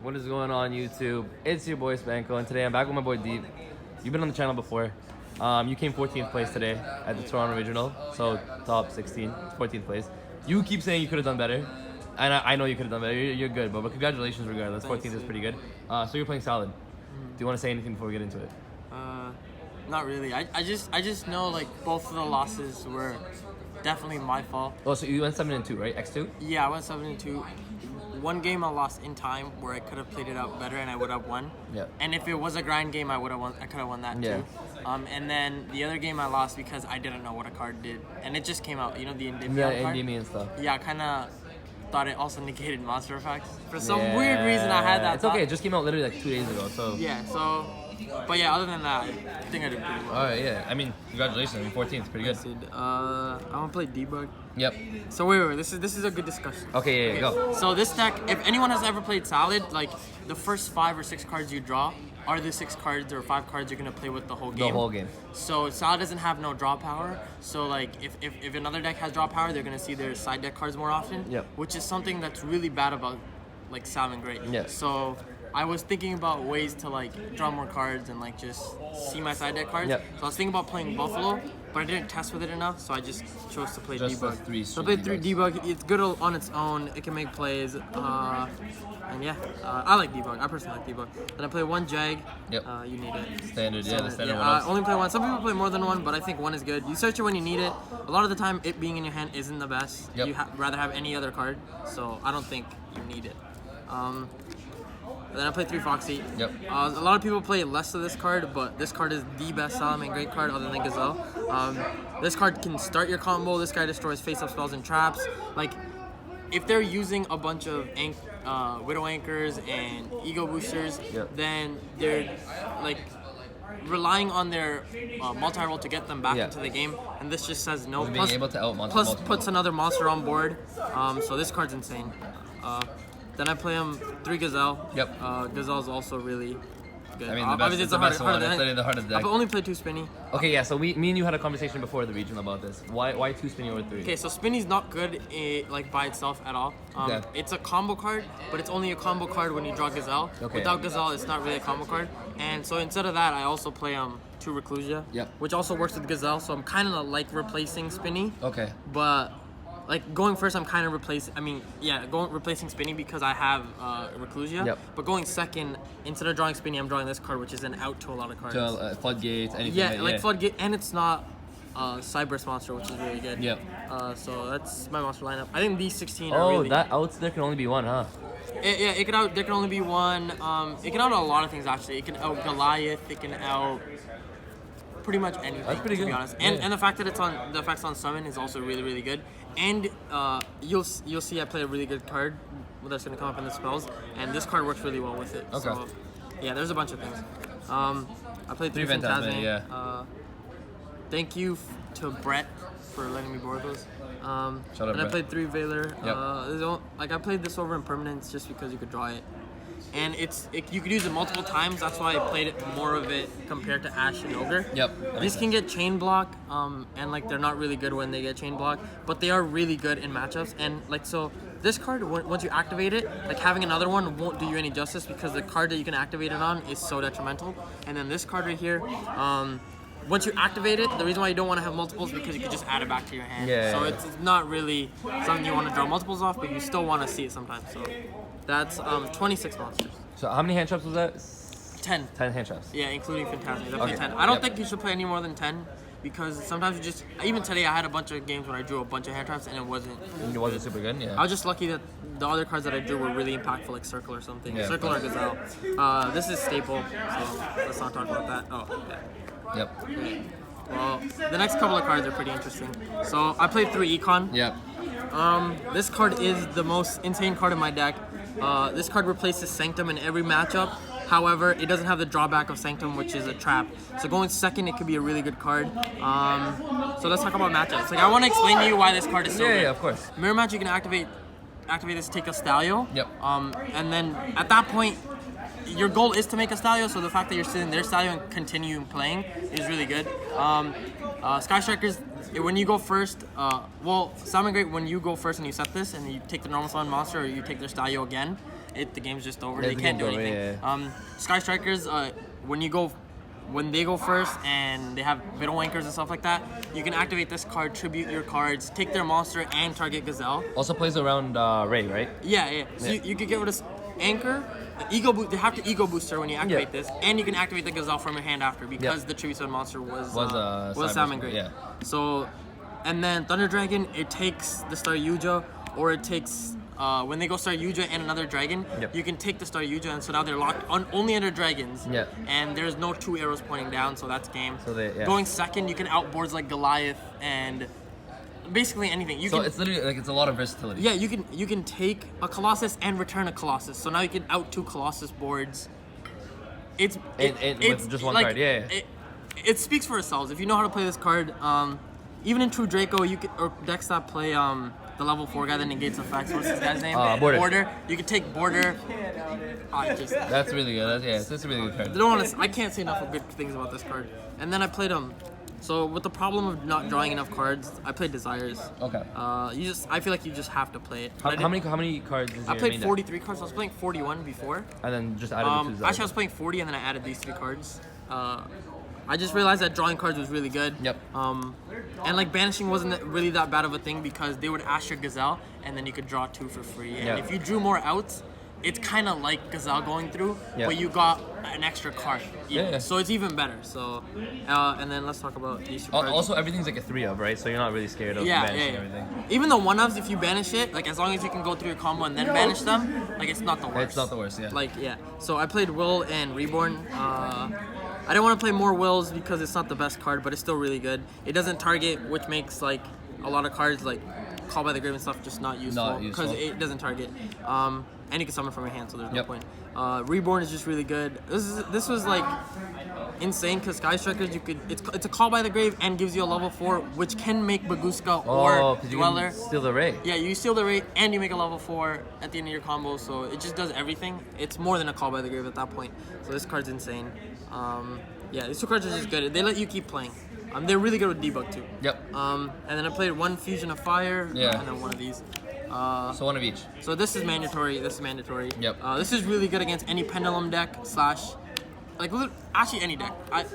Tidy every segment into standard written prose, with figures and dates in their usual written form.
What is going on, YouTube? It's your boy Spanko, and today I'm back with my boy Deep. You've been on the channel before. You came 14th place today at the Toronto Regional, so top 16, 14th place. You keep saying you could have done better, and I know you could have done better. You're good, but congratulations regardless. 14th is pretty good. So you're playing solid. Do you want to say anything before we get into it? Not really. I just know like both of the losses were definitely my fault. Oh, so you went 7-2, right? X2? Yeah, I went 7-2. One game I lost in time where I could have played it out better and I would have won. Yeah. And if it was a grind game, I would have won. I could have won that too. And then the other game I lost because I didn't know what a card did, and it just came out. You know the Endymion card. Endymion stuff. Yeah, I kind of thought it also negated monster effects. For some weird reason, I had that. It's okay. It just came out literally like 2 days ago. So. Yeah. So. But yeah, other than that, I think I did pretty well. Alright, yeah. I mean, congratulations. I mean, 14th, pretty good. I want to play debug. Yep. So wait. This is a good discussion. Okay, go. So this deck, if anyone has ever played Salad, like the first 5 or 6 cards you draw are the 6 cards or 5 cards you're gonna play with the whole game. The whole game. So Salad doesn't have no draw power. So like if another deck has draw power, they're gonna see their side deck cards more often. Yep. Which is something that's really bad about like Salamangreat. Yeah. So I was thinking about ways to like draw more cards and like just see my side deck cards. Yep. So I was thinking about playing Buffalo, but I didn't test with it enough, so I just chose to play debug. So I played 3 debug. It's good on its own. It can make plays. And yeah, I like debug. I personally like debug. Then I play 1 Jag. Yep. You need it. Standard, yeah, the standard one. one. Only play 1. Some people play more than 1, but I think 1 is good. You search it when you need it. A lot of the time, it being in your hand isn't the best. Yep. You rather have any other card, so I don't think you need it. Then I play 3 Foxy. Yep. A lot of people play less of this card, but this card is the best Salamangreat card other than Gazelle. This card can start your combo. This guy destroys face-up spells and traps. Like, if they're using a bunch of Widow Anchors and Ego Boosters, then they're like relying on their multi-roll to get them back into the game, and this just says no. Being able to out plus puts another monster on board. So this card's insane. Then I play him 3 Gazelle. Yep. Gazelle is also really good. I mean, the best, it's the best one. It's the hardest deck. I've only played 2 Spinny. Okay, yeah. So me and you had a conversation before the regional about this. Why 2 Spinny over 3? Okay, so Spinny's not good like by itself at all. It's a combo card, but it's only a combo card when you draw Gazelle. Okay. Without Gazelle, it's not really a combo card. And so instead of that, I also play 2 Reclusia. Yep. Which also works with Gazelle. So I'm kind of like replacing Spinny. Okay. But like going first, I'm kind of replacing Spinny because I have Reclusia. Yep. But going second, instead of drawing Spinny, I'm drawing this card, which is an out to a lot of cards. So Floodgates, anything. Yeah, like Floodgate, and it's not Cyberse monster, which is really good. Yep. So that's my monster lineup. I think these 16 are really... Oh, that outs there can only be 1, huh? There can only be 1. It can out a lot of things actually. It can out Goliath. It can out pretty much anything. That's pretty good. To be honest. And the fact that the effects on summon is also really, really good. And you'll see I play a really good card that's gonna come up in the spells, and this card works really well with it. Okay. So yeah, there's a bunch of things. I played 3 Phantasme. Yeah. Thank you to Brett for letting me borrow those. Shout out, and Brett. I played 3 Veiler. Yep. I played this over in Permanence just because you could draw it. And you could use it multiple times. That's why I played it more of it compared to Ash and Ogre. Yep. These can get chain block, and like they're not really good when they get chain block, but they are really good in matchups. And like so, this card once you activate it, like having another one won't do you any justice because the card that you can activate it on is so detrimental. And then this card right here, once you activate it, the reason why you don't want to have multiples is because you can just add it back to your hand. Yeah. So it's not really something you want to draw multiples off, but you still want to see it sometimes. So that's 26 monsters. So how many hand traps was that? 10. 10 hand traps. Yeah, including Phantasme. Definitely 10. I don't think you should play any more than 10 because sometimes you just... Even today, I had a bunch of games where I drew a bunch of hand traps and it wasn't... It wasn't super good, yeah. I was just lucky that the other cards that I drew were really impactful, like Circle or something. Yeah, Circle or Gazelle. This is Staple, so let's not talk about that. Oh, yeah. Yep. Okay. Well, the next couple of cards are pretty interesting. So I played 3 Econ. Yep. This card is the most insane card in my deck. This card replaces Sanctum in every matchup. However, it doesn't have the drawback of Sanctum, which is a trap. So going second, it could be a really good card. So let's talk about matchups. Like I want to explain to you why this card is so good. Yeah, of course. Mirror match, you can activate this, take a Stalio. Yep. And then at that point, your goal is to make a Stalio, so the fact that you're sitting there Stalio and continue playing is really good. Sky Strikers, when you go first, Salamangreat, when you go first and you set this and you take the normal summon monster or you take their Stalio again, the game's just over. Yeah, They the can't do game's over, anything. yeah. Sky Strikers, when they go first and they have Middle Wankers and stuff like that, you can activate this card, tribute your cards, take their monster, and target Gazelle. Also plays around Ray, right? Yeah. So you could get rid of Anchor. They have to Ego Booster when you activate this, and you can activate the Gazelle from your hand after because the tribute summon monster was Salamangreat. Yeah. So, and then Thunder Dragon, it takes the Star Yuja, or it takes when they go Star Yuja and another dragon, you can take the Star Yuja, and so now they're locked only under dragons. Yeah. And there's no 2 arrows pointing down, so that's game. So Going second, you can outboards like Goliath and basically anything. It's literally like it's a lot of versatility. Yeah, you can take a Colossus and return a Colossus. So now you can out 2 Colossus boards. It's with just one card. Yeah. It speaks for itself. If you know how to play this card, even in True Draco, or decks that play the level 4 guy that negates effects. What's this guy's name? Border. You can take Border. That's really good. It's a really good card. I can't say enough of good things about this card. And then I played So with the problem of not drawing enough cards, I played Desires. Okay. I feel like you just have to play it. How many cards? Is I played 43 cards. I was playing 41 before. And then just added the 2 Desires. Actually, I was playing 40 and then I added these 3 cards. I just realized that drawing cards was really good. Yep. And like banishing wasn't really that bad of a thing because they would ask your Gazelle and then you could draw 2 for free. And if you drew more outs, it's kind of like Gazelle going through, but you got an extra card. Yeah. So it's even better. So, and then let's talk about these 2 cards. Also, everything's like a 3-of, right? So you're not really scared of banishing everything. Even the 1-ofs, if you banish it, like as long as you can go through your combo and then banish them, like it's not the worst. It's not the worst, yeah. Like, So I played Will and Reborn. I didn't want to play more Wills because it's not the best card, but it's still really good. It doesn't target, which makes like a lot of cards like Call by the Grave and stuff just not useful because it doesn't target. And you can summon from your hand, so there's no point. Reborn is just really good. This was like insane because Sky Strikers it's a Call by the Grave and gives you a level 4, which can make Baguska or Dweller. You can steal the Ray. Yeah, you steal the Ray and you make a level 4 at the end of your combo, so it just does everything. It's more than a Call by the Grave at that point. So this card's insane. These 2 cards are just good. They let you keep playing. They're really good with debug too. Yep. And then I played 1 Fusion of Fire. And then 1 of these. So 1 of each. So this is mandatory. Yep. This is really good against any Pendulum deck / actually any deck.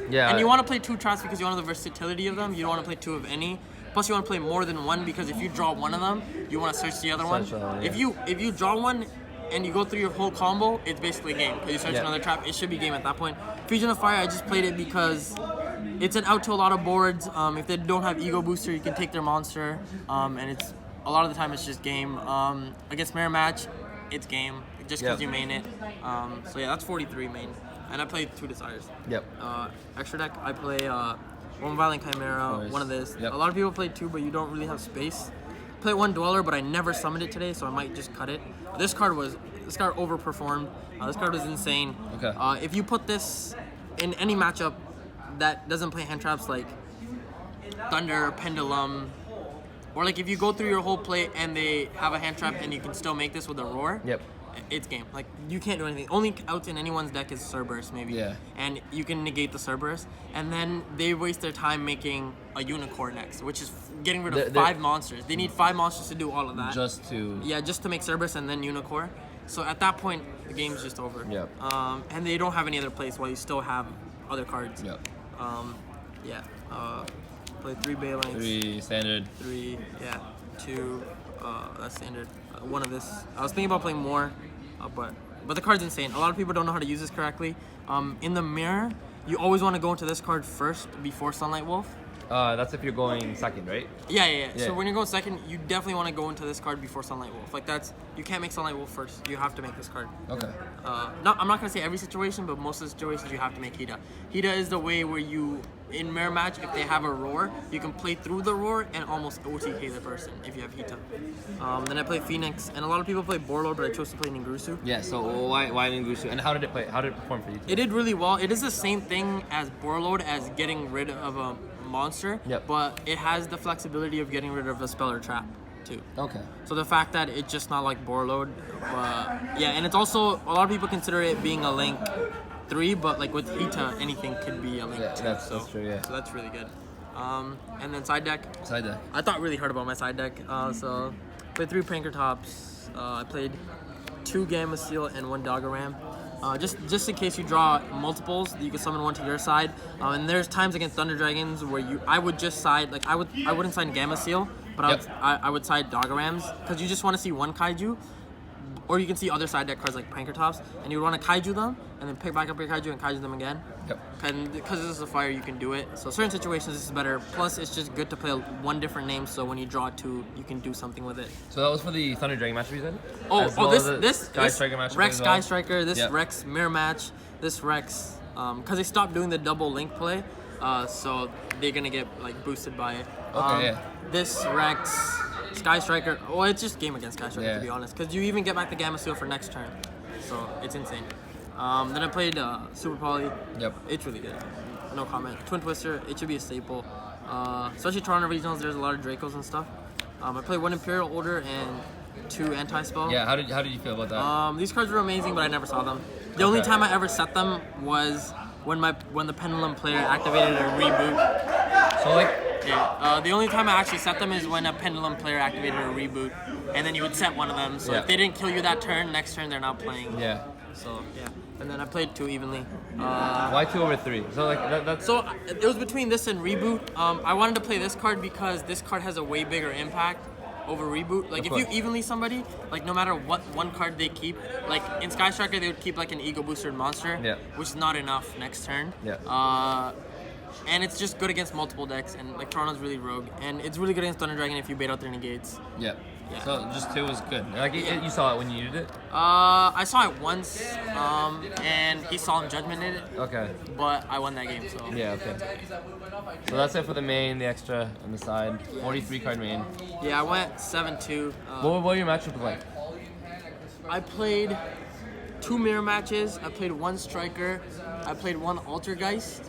Yeah. And you want to play 2 traps because you want the versatility of them. You don't want to play 2 of any. Plus you want to play more than 1 because if you draw 1 of them, you want to search the other one. If you draw 1 and you go through your whole combo, it's basically game. Because you search another trap, it should be game at that point. Fusion of Fire, I just played it because it's an out to a lot of boards. If they don't have Ego Booster, you can take their monster. And it's a lot of the time it's just game. Against Mirror Match, it's game just because you main it. That's 43 main. And I played 2 Desires. Yep. Extra deck, I play 1 Violent Chimera, 1 of this. Yep. A lot of people play 2, but you don't really have space. Play 1 Dweller, but I never summoned it today, so I might just cut it. This card overperformed. This card was insane. Okay. If you put this in any matchup that doesn't play hand traps like Thunder, Pendulum, or like if you go through your whole play and they have a hand trap and you can still make this with a Roar, it's game. Like you can't do anything. Only outs in anyone's deck is Cerberus maybe. Yeah. And you can negate the Cerberus, and then they waste their time making a Unicorn next, which is getting rid of 5 monsters. They need 5 monsters to do all of that. Just to make Cerberus and then Unicorn. So at that point, the game's just over. Yep. And they don't have any other place while you still have other cards. Yep. Play 3 Baylings. 3 standard. 3, 2, that's standard. 1 of this. I was thinking about playing more, but the card's insane. A lot of people don't know how to use this correctly. In the mirror, you always want to go into this card first before Sunlight Wolf. That's if you're going second, right? Yeah. So when you're going second, you definitely want to go into this card before Sunlight Wolf. Like you can't make Sunlight Wolf first. You have to make this card. Okay. I'm not gonna say every situation, but most of the situations you have to make Hida. Hida is the way where you, in mirror match, if they have a Roar, you can play through the Roar and almost OTK the person if you have Hita. Then I play Phoenix, and a lot of people play Borlord, but I chose to play Ningrusu. Yeah. So why Ningrusu? And how did it play? How did it perform for you? It did really well. It is the same thing as Borlord as getting rid of a monster, but it has the flexibility of getting rid of a spell or trap too. Okay. So the fact that it's just not like Borlord, and it's also a lot of people consider it being a Link 3, but like with Hita, anything could be a Link 2. That's true. Yeah. So that's really good. And then side deck. I thought really hard about my side deck. So played 3 Pranker Tops. I played 2 Gamma Seal and 1 Doggeram. Just in case you draw multiples, you can summon one to your side. And there's times against Thunder Dragons where I would just side, like I wouldn't side Gamma Seal, but I would side Doggerams because you just want to see one Kaiju. Or you can see other side deck cards like Pankratops, and you would want to Kaiju them, and then pick back up your Kaiju and Kaiju them again. Yep. And because this is a fire, you can do it. So certain situations, this is better. Plus, it's just good to play one different name, so when you draw 2, you can do something with it. So that was for the Thunder Dragon match we said? This Sky Striker match Rex as well? Sky Striker, this Rex Mirror Match, this Rex, because they stopped doing the double link play, so they're gonna get like boosted by it. Okay, This Rex Sky Striker, well, it's just game against Sky Striker to be honest, because you even get back the Gamma Seal for next turn, so it's insane. Then I played Super Poly. Yep. It's really good. No comment. Twin Twister, it should be a staple. Especially Toronto Regionals, there's a lot of Dracos and stuff. I played 1 Imperial Order and 2 Anti-Spell. Yeah, how did you feel about that? These cards were amazing, but I never saw them. The only time I ever set them was when the Pendulum player activated a reboot. So like, the only time I actually set them is when a Pendulum player activated a reboot, and then you would set one of them. So if they didn't kill you that turn, next turn they're not playing. Yeah. So yeah, and then I played 2 evenly. Why 2 over 3? So like that's. So it was between this and reboot. I wanted to play this card because this card has a way bigger impact over reboot. Like if you evenly somebody, like no matter what one card they keep, like in Sky Striker they would keep like an ego boosted monster, which is not enough next turn. And it's just good against multiple decks, and like Toronto's really rogue, and it's really good against Thunder Dragon if you bait out their negates. Yeah. So just 2 was good. Like you saw it when you needed it. I saw it once, and he saw him judgmented it. Okay. But I won that game, so. Yeah. Okay. So that's it for the main, the extra on the side. 43 card main. Yeah, I went 7-2. What were your matchups like? I played 2 mirror matches. I played 1 striker. I played 1 Altergeist.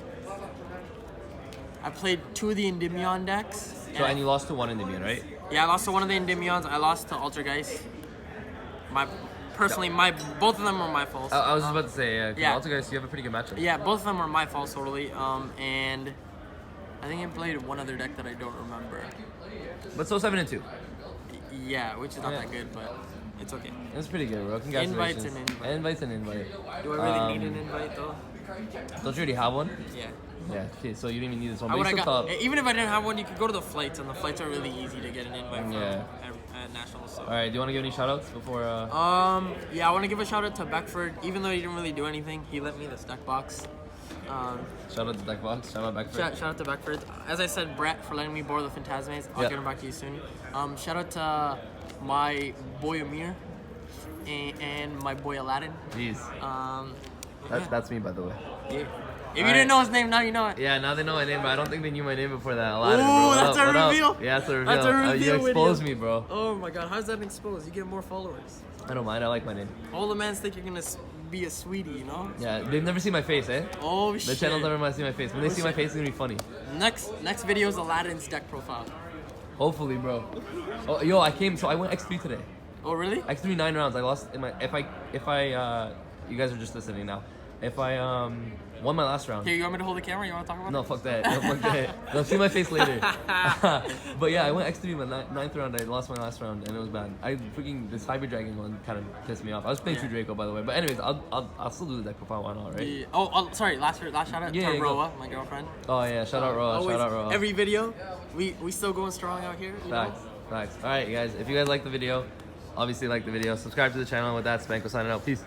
I played 2 of the Endymion decks. So and you lost to 1 Endymion, right? Yeah, I lost to 1 of the Endymions. I lost to Altergeist. Both of them were my faults. I was just about to say, Altergeist, you have a pretty good matchup. Yeah, both of them were my faults totally. And I think I played one other deck that I don't remember. But so 7-2. Yeah, which is not that good, but it's okay. It's pretty good, bro. Congratulations. Invite's an invite. Do I really need an invite though? Don't you already have one? Yeah. Yeah, okay, so you didn't even need this one. Even if I didn't have one, you could go to the flights, and the flights are really easy to get an invite from at Nationals. So. Alright, do you want to give any shoutouts before? Yeah, I want to give a shout out to Beckford. Even though he didn't really do anything, he lent me this deck box. Shout out to Deckbox. Shout out Beckford. Shout out to Beckford. As I said, Brett for letting me borrow the Phantasmates. I'll get him back to you soon. Shout out to my boy Amir and my boy Aladdin. Jeez. That's me, by the way. Yeah. If you didn't know his name, now you know it. Yeah, now they know my name, but I don't think they knew my name before that. Aladdin, bro. That's a reveal. Yeah, that's a reveal. That's a reveal. You exposed me, bro. Oh my god, how's that exposed? You get more followers. I don't mind. I like my name. All the mans think you're gonna be a sweetie, you know? Yeah, they've never seen my face, eh? Oh shit. The channel's never might see my face. When they see my face, it's gonna be funny. Next video is Aladdin's deck profile. Hopefully, bro. Oh, yo, I went X3 today. Oh really? X3 9 rounds. I lost in my you guys are just listening now. If I won my last round. Here, you want me to hold the camera? You want to talk about it? No, fuck that. No, fuck that. They'll see my face later. But yeah, I went X3 in my 9th round. I lost my last round, and it was bad. This Hybrid Dragon one kind of pissed me off. I was playing 2 Draco, by the way. But anyways, I'll still do the deck profile. Why not, right? Yeah. Oh, sorry. Last shout out to Roa, my girlfriend. Oh yeah, shout out Roa. Shout out Roa. Every video, we still going strong out here. Facts. All right, guys. If you guys like the video, obviously like the video. Subscribe to the channel. With that, SPANK signing out. Peace.